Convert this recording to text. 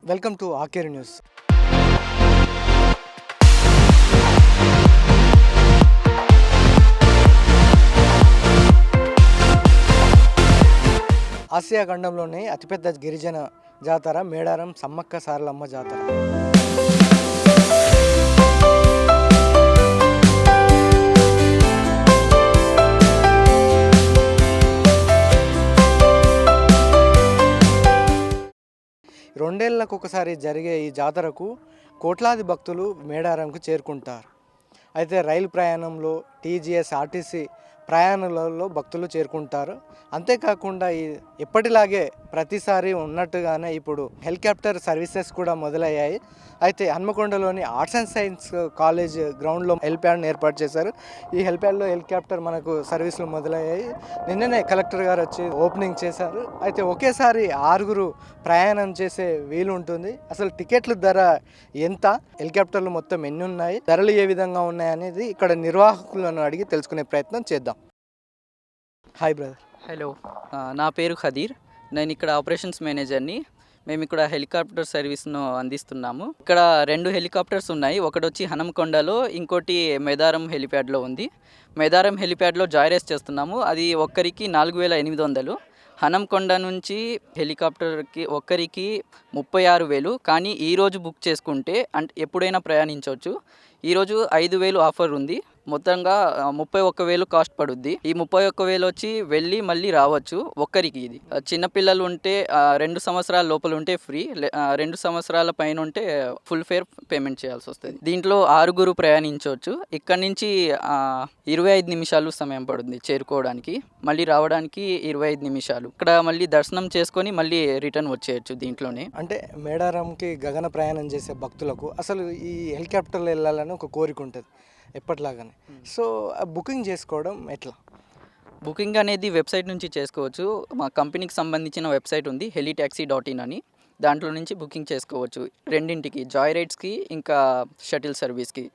Welcome to ఆకేర్ news. Asia ఖండంలోని అతిపెద్ద గిరిజన జాతర మేడారం సమ్మక్క సారలమ్మ జాతర. రెండేళ్లకు ఒకసారి జరిగే ఈ జాతరకు కోట్లాది భక్తులు మేడారంకు చేరుకుంటారు. అయితే రైలు ప్రయాణంలో టీజీఎస్ ఆర్టీసీ ప్రయాణాలలో భక్తులు చేరుకుంటారు. అంతేకాకుండా ఎప్పటిలాగే ప్రతిసారి ఉన్నట్టుగానే ఇప్పుడు హెలికాప్టర్ సర్వీసెస్ కూడా మొదలయ్యాయి. అయితే హన్మకొండలోని ఆర్ట్స్ అండ్ సైన్స్ కాలేజ్ గ్రౌండ్లో హెలిప్యాడ్ని ఏర్పాటు చేశారు. ఈ హెలిప్యాడ్లో హెలికాప్టర్ మనకు సర్వీసులు మొదలయ్యాయి. నిన్ననే కలెక్టర్ గారు వచ్చి ఓపెనింగ్ చేశారు. అయితే ఒకేసారి 6 ప్రయాణం చేసే వీలు ఉంటుంది. అసలు టికెట్ల ధర ఎంత, హెలికాప్టర్లు మొత్తం ఎన్ని ఉన్నాయి, ధరలు ఏ విధంగా ఉన్నాయి అనేది ఇక్కడ నిర్వాహకులను అడిగి తెలుసుకునే ప్రయత్నం చేద్దాం. Hi brother. హలో, నా పేరు ఖదీర్. నేను ఇక్కడ ఆపరేషన్స్ మేనేజర్ని. మేము ఇక్కడ హెలికాప్టర్ సర్వీస్ను అందిస్తున్నాము. ఇక్కడ 2 హెలికాప్టర్స్ ఉన్నాయి. ఒకటి వచ్చి హనంకొండలో, ఇంకోటి మేడారం హెలిప్యాడ్లో ఉంది. మేడారం హెలిప్యాడ్లో జాయ్ రేస్ చేస్తున్నాము. అది ఒక్కరికి 4800. హనంకొండ నుంచి హెలికాప్టర్కి ఒక్కరికి 36,000. కానీ ఈరోజు బుక్ చేసుకుంటే అంటే ఎప్పుడైనా ప్రయాణించవచ్చు. ఈరోజు 5,000 ఆఫర్ ఉంది. మొత్తంగా 31,000 కాస్ట్ పడుద్ది. ఈ 31,000 వచ్చి వెళ్ళి మళ్ళీ రావచ్చు ఒక్కరికి. ఇది చిన్నపిల్లలు ఉంటే 2 సంవత్సరాల లోపల ఉంటే ఫ్రీ, 2 సంవత్సరాల పైన ఉంటే ఫుల్ ఫేర్ పేమెంట్ చేయాల్సి వస్తుంది. దీంట్లో 6 ప్రయాణించవచ్చు. ఇక్కడ నుంచి 25 నిమిషాలు సమయం పడుతుంది చేరుకోవడానికి, మళ్ళీ రావడానికి 25 నిమిషాలు. ఇక్కడ మళ్ళీ దర్శనం చేసుకొని మళ్ళీ రిటర్న్ వచ్చేయచ్చు దీంట్లోనే. అంటే మేడారంకి గగన ప్రయాణం చేసే భక్తులకు అసలు ఈ హెలికాప్టర్లో వెళ్ళాలని ఒక కోరిక ఉంటుంది ఎప్పటిలాగానే. సో బుకింగ్ చేసుకోవడం ఎట్లా? బుకింగ్ అనేది వెబ్సైట్ నుంచి చేసుకోవచ్చు. మా కంపెనీకి సంబంధించిన వెబ్సైట్ ఉంది, helitaxi.in అని. దాంట్లో నుంచి బుకింగ్ చేసుకోవచ్చు రెండింటికి, జాయ్ రైడ్స్కి ఇంకా షటిల్ సర్వీస్కి.